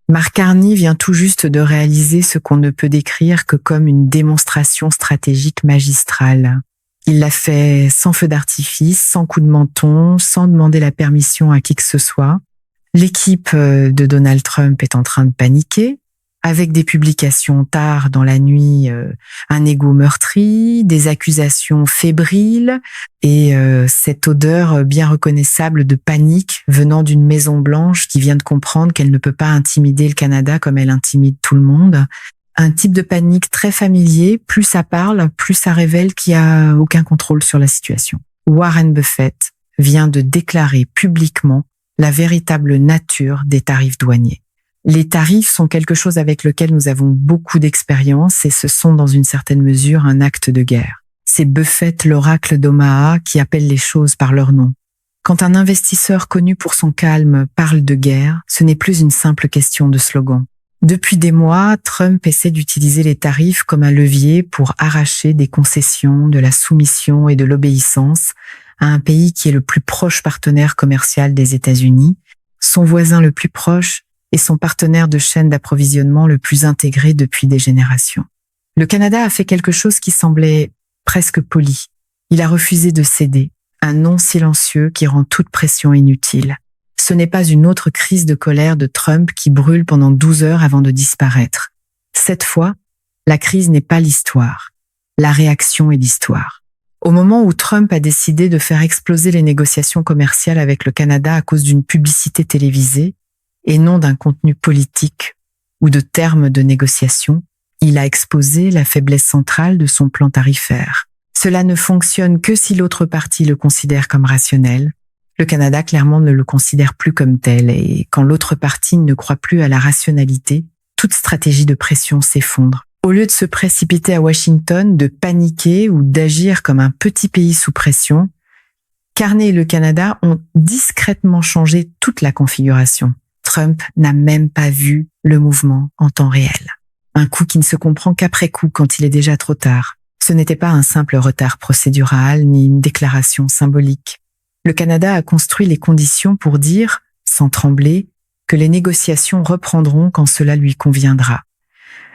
Mark Carney vient tout juste de réaliser ce qu'on ne peut décrire que comme une démonstration stratégique magistrale. Il l'a fait sans feu d'artifice, sans coup de menton, sans demander la permission à qui que ce soit. L'équipe de Donald Trump est en train de paniquer, avec des publications tard dans la nuit, un ego meurtri, des accusations fébriles et cette odeur bien reconnaissable de panique venant d'une Maison Blanche qui vient de comprendre qu'elle ne peut pas intimider le Canada comme elle intimide tout le monde. Un type de panique très familier, plus ça parle, plus ça révèle qu'il n'y a aucun contrôle sur la situation. Warren Buffett vient de déclarer publiquement la véritable nature des tarifs douaniers. Les tarifs sont quelque chose avec lequel nous avons beaucoup d'expérience et ce sont dans une certaine mesure un acte de guerre. C'est Buffett, l'oracle d'Omaha, qui appelle les choses par leur nom. Quand un investisseur connu pour son calme parle de guerre, ce n'est plus une simple question de slogan. Depuis des mois, Trump essaie d'utiliser les tarifs comme un levier pour arracher des concessions, de la soumission et de l'obéissance à un pays qui est le plus proche partenaire commercial des États-Unis, son voisin le plus proche et son partenaire de chaîne d'approvisionnement le plus intégré depuis des générations. Le Canada a fait quelque chose qui semblait presque poli. Il a refusé de céder, un non silencieux qui rend toute pression inutile. Ce n'est pas une autre crise de colère de Trump qui brûle pendant 12 heures avant de disparaître. Cette fois, la crise n'est pas l'histoire. La réaction est l'histoire. Au moment où Trump a décidé de faire exploser les négociations commerciales avec le Canada à cause d'une publicité télévisée, et non d'un contenu politique ou de termes de négociation, il a exposé la faiblesse centrale de son plan tarifaire. Cela ne fonctionne que si l'autre partie le considère comme rationnel. Le Canada, clairement, ne le considère plus comme tel, et quand l'autre partie ne croit plus à la rationalité, toute stratégie de pression s'effondre. Au lieu de se précipiter à Washington, de paniquer ou d'agir comme un petit pays sous pression, Carney et le Canada ont discrètement changé toute la configuration. Trump n'a même pas vu le mouvement en temps réel. Un coup qui ne se comprend qu'après coup, quand il est déjà trop tard. Ce n'était pas un simple retard procédural, ni une déclaration symbolique. Le Canada a construit les conditions pour dire, sans trembler, que les négociations reprendront quand cela lui conviendra.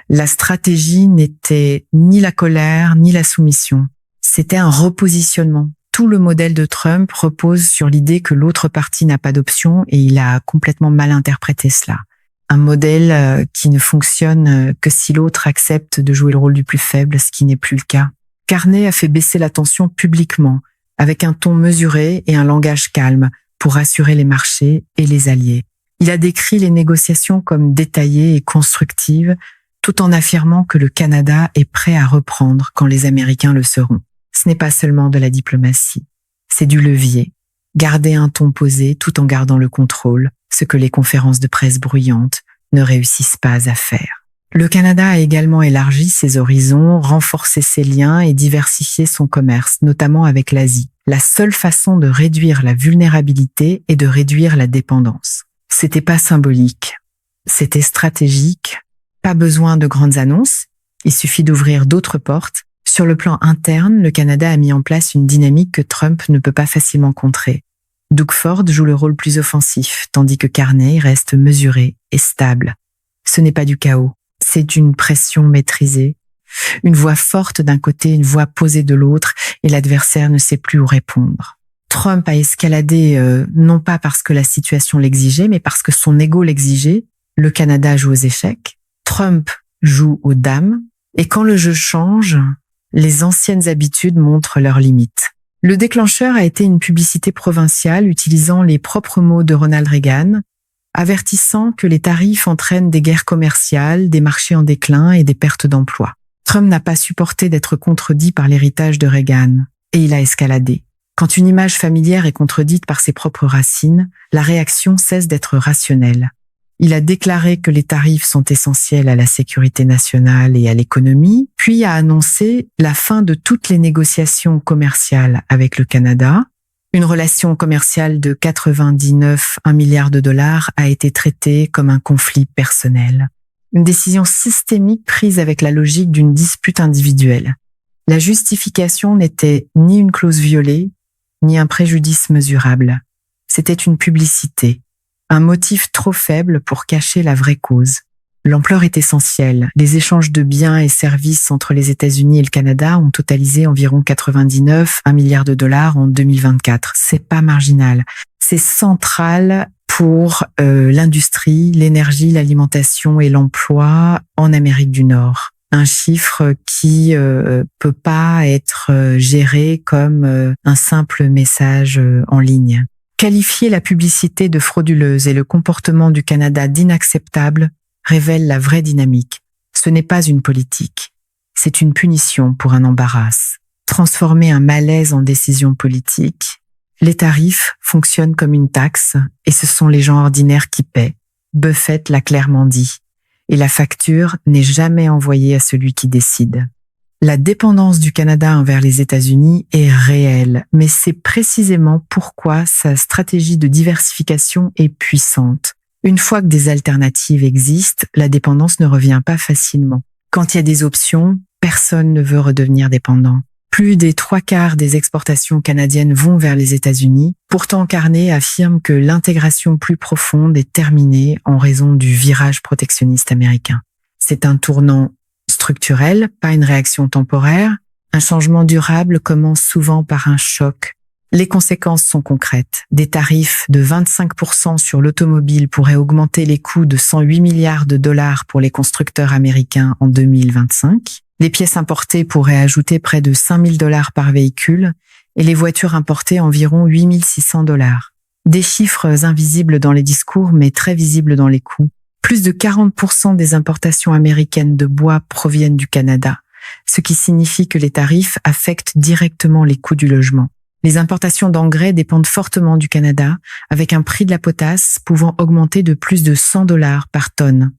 La stratégie n'était ni la colère, ni la soumission. C'était un repositionnement. Tout le modèle de Trump repose sur l'idée que l'autre partie n'a pas d'option et il a complètement mal interprété cela. Un modèle qui ne fonctionne que si l'autre accepte de jouer le rôle du plus faible, ce qui n'est plus le cas. Carney a fait baisser la tension publiquement, avec un ton mesuré et un langage calme pour rassurer les marchés et les alliés. Il a décrit les négociations comme détaillées et constructives, tout en affirmant que le Canada est prêt à reprendre quand les Américains le seront. Ce n'est pas seulement de la diplomatie, c'est du levier. Garder un ton posé tout en gardant le contrôle, ce que les conférences de presse bruyantes ne réussissent pas à faire. Le Canada a également élargi ses horizons, renforcé ses liens et diversifié son commerce, notamment avec l'Asie. La seule façon de réduire la vulnérabilité est de réduire la dépendance. C'était pas symbolique, c'était stratégique. Pas besoin de grandes annonces, il suffit d'ouvrir d'autres portes. Sur le plan interne, le Canada a mis en place une dynamique que Trump ne peut pas facilement contrer. Doug Ford joue le rôle plus offensif, tandis que Carney reste mesuré et stable. Ce n'est pas du chaos, c'est une pression maîtrisée. Une voix forte d'un côté, une voix posée de l'autre, et l'adversaire ne sait plus où répondre. Trump a escaladé non pas parce que la situation l'exigeait, mais parce que son ego l'exigeait. Le Canada joue aux échecs. Trump joue aux dames, et quand le jeu change, les anciennes habitudes montrent leurs limites. Le déclencheur a été une publicité provinciale utilisant les propres mots de Ronald Reagan, avertissant que les tarifs entraînent des guerres commerciales, des marchés en déclin et des pertes d'emplois. Trump n'a pas supporté d'être contredit par l'héritage de Reagan, et il a escaladé. Quand une image familière est contredite par ses propres racines, la réaction cesse d'être rationnelle. Il a déclaré que les tarifs sont essentiels à la sécurité nationale et à l'économie, puis a annoncé la fin de toutes les négociations commerciales avec le Canada. Une relation commerciale de 99 milliards de dollars a été traitée comme un conflit personnel. Une décision systémique prise avec la logique d'une dispute individuelle. La justification n'était ni une clause violée, ni un préjudice mesurable. C'était une publicité. un motif trop faible pour cacher la vraie cause. L'ampleur est essentielle. Les échanges de biens et services entre les États-Unis et le Canada ont totalisé environ 1 milliard de dollars en 2024. C'est pas marginal. C'est central pour l'industrie, l'énergie, l'alimentation et l'emploi en Amérique du Nord. Un chiffre qui peut pas être géré comme un simple message en ligne. Qualifier la publicité de frauduleuse et le comportement du Canada d'inacceptable révèle la vraie dynamique. Ce n'est pas une politique, c'est une punition pour un embarras. Transformer un malaise en décision politique, les tarifs fonctionnent comme une taxe et ce sont les gens ordinaires qui paient. Buffett l'a clairement dit. Et la facture n'est jamais envoyée à celui qui décide. La dépendance du Canada envers les États-Unis est réelle, mais c'est précisément pourquoi sa stratégie de diversification est puissante. Une fois que des alternatives existent, la dépendance ne revient pas facilement. Quand il y a des options, personne ne veut redevenir dépendant. Plus des 3/4 des exportations canadiennes vont vers les États-Unis. Pourtant, Carney affirme que l'intégration plus profonde est terminée en raison du virage protectionniste américain. C'est un tournant structurel, pas une réaction temporaire. Un changement durable commence souvent par un choc. Les conséquences sont concrètes. Des tarifs de 25% sur l'automobile pourraient augmenter les coûts de 108 milliards de dollars pour les constructeurs américains en 2025. Les pièces importées pourraient ajouter près de 5 000 dollars par véhicule et les voitures importées environ 8 600 dollars. Des chiffres invisibles dans les discours mais très visibles dans les coûts. Plus de 40% des importations américaines de bois proviennent du Canada, ce qui signifie que les tarifs affectent directement les coûts du logement. Les importations d'engrais dépendent fortement du Canada, avec un prix de la potasse pouvant augmenter de plus de 100 dollars par tonne.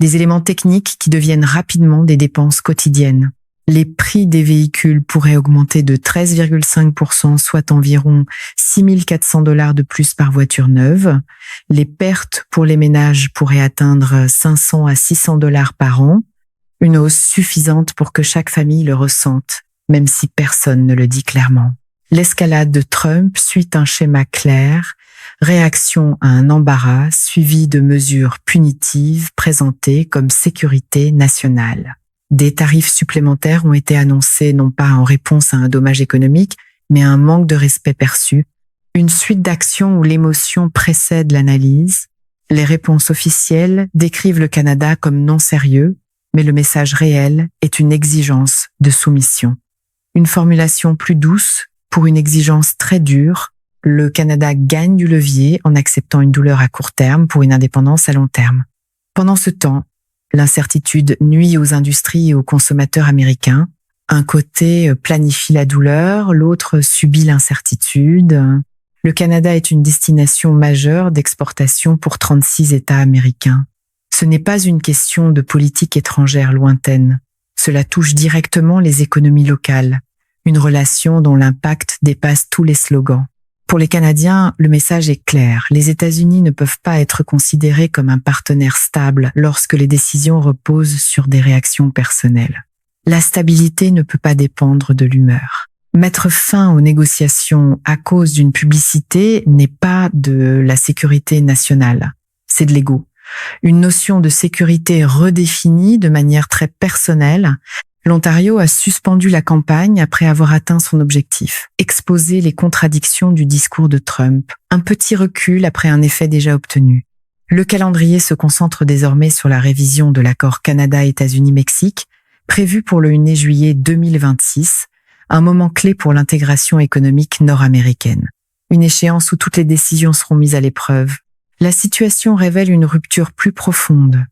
Des éléments techniques qui deviennent rapidement des dépenses quotidiennes. Les prix des véhicules pourraient augmenter de 13,5%, soit environ 6 400 dollars de plus par voiture neuve. Les pertes pour les ménages pourraient atteindre 500 à 600 dollars par an, une hausse suffisante pour que chaque famille le ressente, même si personne ne le dit clairement. L'escalade de Trump suit un schéma clair, réaction à un embarras suivi de mesures punitives présentées comme sécurité nationale. Des tarifs supplémentaires ont été annoncés non pas en réponse à un dommage économique, mais à un manque de respect perçu. Une suite d'actions où l'émotion précède l'analyse. Les réponses officielles décrivent le Canada comme non sérieux, mais le message réel est une exigence de soumission. Une formulation plus douce pour une exigence très dure. Le Canada gagne du levier en acceptant une douleur à court terme pour une indépendance à long terme. Pendant ce temps, l'incertitude nuit aux industries et aux consommateurs américains. Un côté planifie la douleur, l'autre subit l'incertitude. Le Canada est une destination majeure d'exportation pour 36 États américains. Ce n'est pas une question de politique étrangère lointaine. Cela touche directement les économies locales. Une relation dont l'impact dépasse tous les slogans. Pour les Canadiens, le message est clair. Les États-Unis ne peuvent pas être considérés comme un partenaire stable lorsque les décisions reposent sur des réactions personnelles. La stabilité ne peut pas dépendre de l'humeur. Mettre fin aux négociations à cause d'une publicité n'est pas de la sécurité nationale, c'est de l'ego. Une notion de sécurité redéfinie de manière très personnelle. L'Ontario a suspendu la campagne après avoir atteint son objectif, exposer les contradictions du discours de Trump, un petit recul après un effet déjà obtenu. Le calendrier se concentre désormais sur la révision de l'accord Canada-États-Unis-Mexique, prévu pour le 1er juillet 2026, un moment clé pour l'intégration économique nord-américaine. Une échéance où toutes les décisions seront mises à l'épreuve. La situation révèle une rupture plus profonde.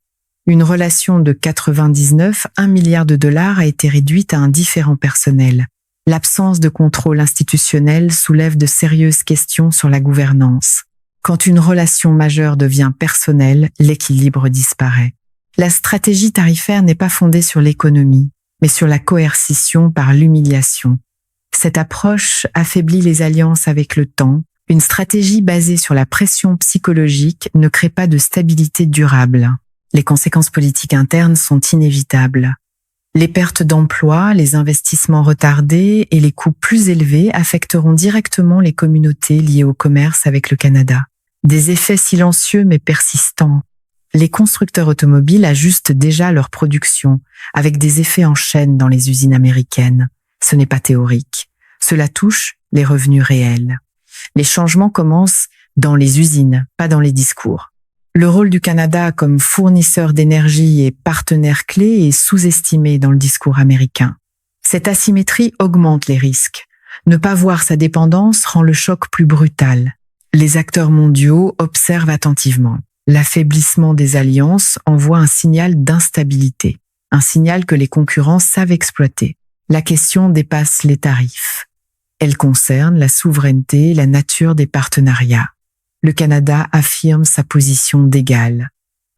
Une relation de 99 1 milliard de dollars a été réduite à un différend personnel. L'absence de contrôle institutionnel soulève de sérieuses questions sur la gouvernance. Quand une relation majeure devient personnelle, l'équilibre disparaît. La stratégie tarifaire n'est pas fondée sur l'économie, mais sur la coercition par l'humiliation. Cette approche affaiblit les alliances avec le temps. Une stratégie basée sur la pression psychologique ne crée pas de stabilité durable. Les conséquences politiques internes sont inévitables. Les pertes d'emplois, les investissements retardés et les coûts plus élevés affecteront directement les communautés liées au commerce avec le Canada. Des effets silencieux mais persistants. Les constructeurs automobiles ajustent déjà leur production avec des effets en chaîne dans les usines américaines. Ce n'est pas théorique. Cela touche les revenus réels. Les changements commencent dans les usines, pas dans les discours. Le rôle du Canada comme fournisseur d'énergie et partenaire clé est sous-estimé dans le discours américain. Cette asymétrie augmente les risques. Ne pas voir sa dépendance rend le choc plus brutal. Les acteurs mondiaux observent attentivement. L'affaiblissement des alliances envoie un signal d'instabilité, un signal que les concurrents savent exploiter. La question dépasse les tarifs. Elle concerne la souveraineté et la nature des partenariats. Le Canada affirme sa position d'égal.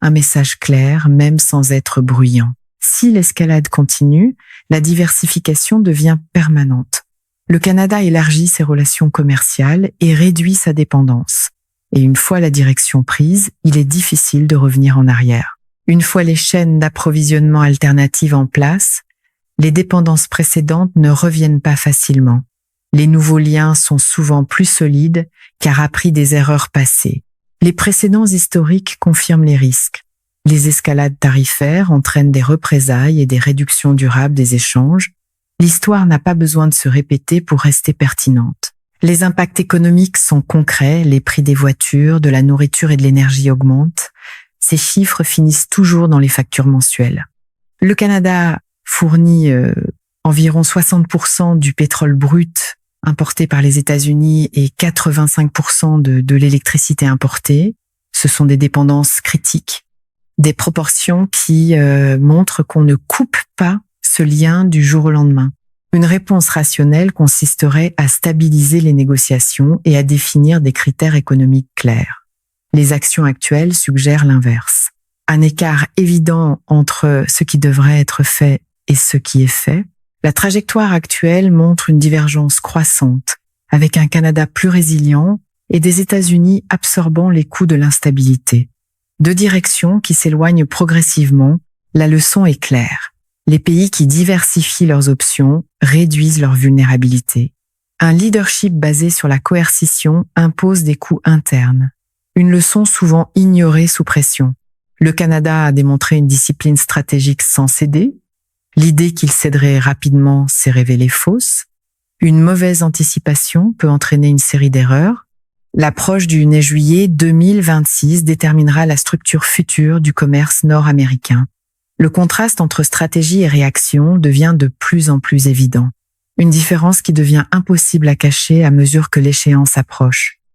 Un message clair, même sans être bruyant. Si l'escalade continue, la diversification devient permanente. Le Canada élargit ses relations commerciales et réduit sa dépendance. Et une fois la direction prise, il est difficile de revenir en arrière. Une fois les chaînes d'approvisionnement alternatives en place, les dépendances précédentes ne reviennent pas facilement. Les nouveaux liens sont souvent plus solides car appris des erreurs passées. Les précédents historiques confirment les risques. Les escalades tarifaires entraînent des représailles et des réductions durables des échanges. L'histoire n'a pas besoin de se répéter pour rester pertinente. Les impacts économiques sont concrets, les prix des voitures, de la nourriture et de l'énergie augmentent. Ces chiffres finissent toujours dans les factures mensuelles. Le Canada fournit environ 60% du pétrole brut importé par les États-Unis et 85% de l'électricité importée. Ce sont des dépendances critiques, des proportions qui montrent qu'on ne coupe pas ce lien du jour au lendemain. Une réponse rationnelle consisterait à stabiliser les négociations et à définir des critères économiques clairs. Les actions actuelles suggèrent l'inverse. Un écart évident entre ce qui devrait être fait et ce qui est fait. La trajectoire actuelle montre une divergence croissante, avec un Canada plus résilient et des États-Unis absorbant les coûts de l'instabilité. Deux directions qui s'éloignent progressivement, la leçon est claire. Les pays qui diversifient leurs options réduisent leur vulnérabilité. Un leadership basé sur la coercition impose des coûts internes. Une leçon souvent ignorée sous pression. Le Canada a démontré une discipline stratégique sans céder. L'idée qu'il céderait rapidement s'est révélée fausse. Une mauvaise anticipation peut entraîner une série d'erreurs. L'approche du 9 juillet 2026 déterminera la structure future du commerce nord-américain. Le contraste entre stratégie et réaction devient de plus en plus évident. Une différence qui devient impossible à cacher à mesure que l'échéance approche.